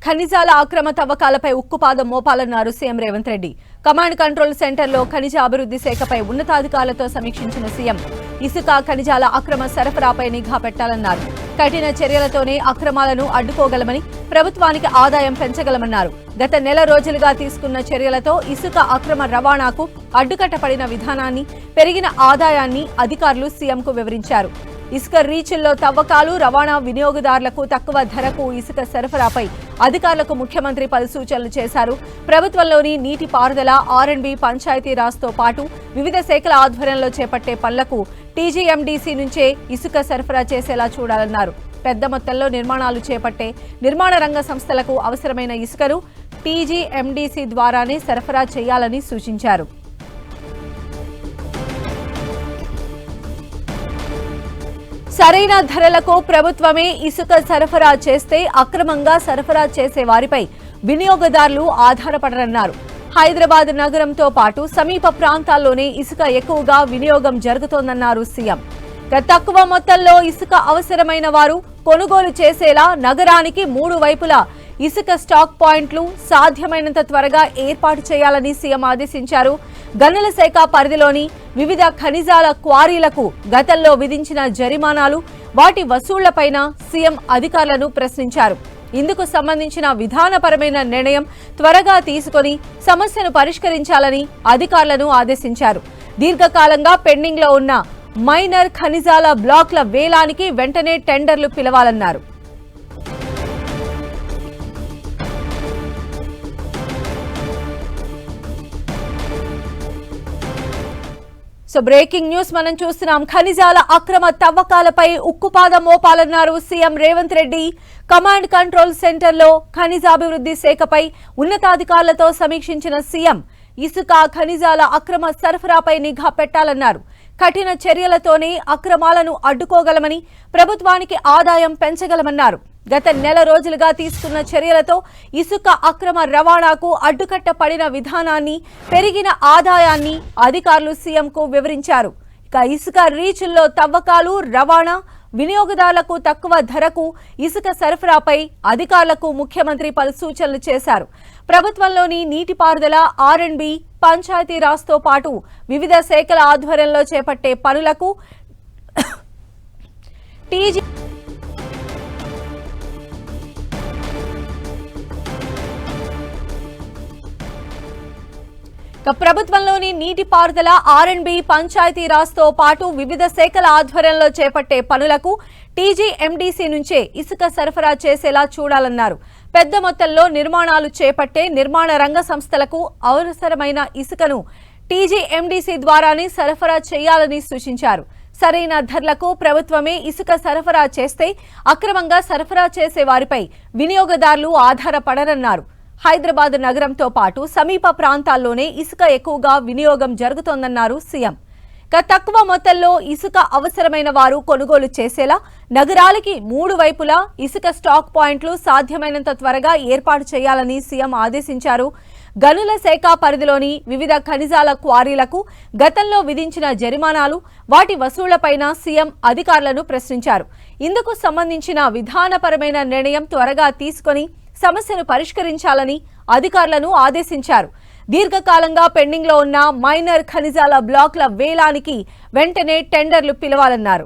ఖనిజాల అక్రమ తవ్వకాలపై ఉక్కుపాదం మోపాలన్నారు CM Revanth Reddy. Command control సెంటర్లో ఖనిజ అభివృద్ధి శాఖపై ఉన్నతాధికారులతో సమీక్షించిన సీఎం ఇసుక ఖనిజాల అక్రమ సరఫరాపై నిఘా పెట్టాలన్నారు. కఠిన చర్యలతోనే అక్రమాలను అడ్డుకోగలమని, ప్రభుత్వానికి ఆదాయం పెంచగలమన్నారు. గత నెల రోజులుగా తీసుకున్న చర్యలతో ఇసుక అక్రమ రవాణాకు అడ్డుకట్టపడిన విధానాన్ని, పెరిగిన ఆదాయాన్ని అధికారులు సీఎంకు వివరించారు. ఇసుక రీచ్ల్లో తవ్వకాలు, రవాణా, వినియోగదారులకు తక్కువ ధరకు ఇసుక సరఫరాపై అధికారులకు ముఖ్యమంత్రి పలు సూచనలు చేశారు. ప్రభుత్వంలోని నీటిపారుదల, ఆర్ఎండ్బీ, పంచాయతీరాజ్తో పాటు వివిధ శాఖల ఆధ్వర్యంలో చేపట్టే పనులకు టీజీఎండీసీ నుంచే ఇసుక సరఫరా చేసేలా చూడాలన్నారు. పెద్ద మొత్తంలో నిర్మాణాలు చేపట్టే నిర్మాణ రంగ సంస్థలకు అవసరమైన ఇసుకను టీజీఎండీసీ ద్వారానే సరఫరా చేయాలని సూచించారు. సరైన ధరలకు ప్రభుత్వమే ఇసుక సరఫరా చేస్తే అక్రమంగా సరఫరా చేసే వారిపై వినియోగదారులు ఆధారపడరన్నారు. హైదరాబాద్ నగరంతో పాటు సమీప ప్రాంతాల్లోనే ఇసుక ఎక్కువగా వినియోగం జరుగుతోందన్నారు సీఎం. తక్కువ మొత్తంలో ఇసుక అవసరమైన వారు కొనుగోలు చేసేలా నగరానికి 3 వైపులా ఇసుక స్టాక్ పాయింట్లు సాధ్యమైనంత త్వరగా ఏర్పాటు చేయాలని సీఎం ఆదేశించారు. గనుల శాఖ పరిధిలోని వివిధ ఖనిజాల క్వారీలకు గతంలో విధించిన జరిమానాలు, వాటి వసూళ్లపైన సీఎం అధికారులను ప్రశ్నించారు. ఇందుకు సంబంధించిన విధానపరమైన నిర్ణయం త్వరగా తీసుకొని సమస్యను పరిష్కరించాలని అధికారులను ఆదేశించారు. దీర్ఘకాలంగా పెండింగ్లో ఉన్న మైనర్ ఖనిజాల బ్లాక్ల వేలానికి వెంటనే టెండర్లు పిలవాలన్నారు. బ్రేకింగ్ న్యూస్ మనం చూస్తున్నాం. ఖనిజాల అక్రమ తవ్వకాలపై ఉక్కుపాదం మోపాలన్నారు CM Revanth Reddy. Command control సెంటర్లో ఖనిజాభివృద్ధి శాఖపై ఉన్నతాధికారులతో సమీక్షించిన సీఎం ఇసుక ఖనిజాల అక్రమ సరఫరాపై నిఘా పెట్టాలన్నారు. కఠిన చర్యలతోనే అక్రమాలను అడ్డుకోగలమని, ప్రభుత్వానికి ఆదాయం పెంచగలమన్నారు. గత నెల రోజులుగా తీసుకున్న చర్యలతో ఇసుక అక్రమ రవాణాకు అడ్డుకట్టపడిన విధానాన్ని, పెరిగిన ఆదాయాన్ని అధికారులు సీఎంకు వివరించారు. ఇసుక రీచ్ల్లో తవ్వకాలు, రవాణా, వినియోగదారులకు తక్కువ ధరకు ఇసుక సరఫరాపై అధికారులకు ముఖ్యమంత్రి పలు సూచనలు చేశారు. ప్రభుత్వంలోని నీటిపారుదల, ఆర్ఎండ్బీ, పంచాయతీరాజ్తో పాటు వివిధ శాఖల ఆధ్వర్యంలో చేపట్టే పనులకు ప్రభుత్వంలోని నీటిపారుదల, ఆర్ఎండ్బీ, పంచాయతీరాజ్తో పాటు వివిధ శాఖల ఆధ్వర్యంలో చేపట్టే పనులకు టీజీఎండీసీ నుంచే ఇసుక సరఫరా చేసేలా చూడాలన్నారు. పెద్ద మొత్తంలో నిర్మాణాలు చేపట్టే నిర్మాణ రంగ సంస్థలకు అవసరమైన ఇసుకను టీజీఎండీసీ ద్వారానే సరఫరా చేయాలని సూచించారు. సరైన ధరలకు ప్రభుత్వమే ఇసుక సరఫరా చేస్తే అక్రమంగా సరఫరా చేసే వారిపై వినియోగదారులు ఆధారపడరన్నారు. హైదరాబాద్ నగరంతో పాటు సమీప ప్రాంతాల్లోనే ఇసుక ఎక్కువగా వినియోగం జరుగుతోందన్నారు సీఎం. తక్కువ మొత్తంలో ఇసుక అవసరమైన వారు కొనుగోలు చేసేలా నగరాలకి 3 వైపులా ఇసుక స్టాక్ పాయింట్లు సాధ్యమైనంత త్వరగా ఏర్పాటు చేయాలని సీఎం ఆదేశించారు. గనుల శాఖ పరిధిలోని వివిధ ఖనిజాల క్వారీలకు గతంలో విధించిన జరిమానాలు, వాటి వసూళ్లపైన సీఎం అధికారులను ప్రశ్నించారు. ఇందుకు సంబంధించిన విధానపరమైన నిర్ణయం త్వరగా తీసుకొని సమస్యను పరిష్కరించాలని అధికారులను ఆదేశించారు. దీర్ఘకాలంగా పెండింగ్లో ఉన్న మైనర్ ఖనిజాల బ్లాక్ల వేలానికి వెంటనే టెండర్లు పిలవాలన్నారు.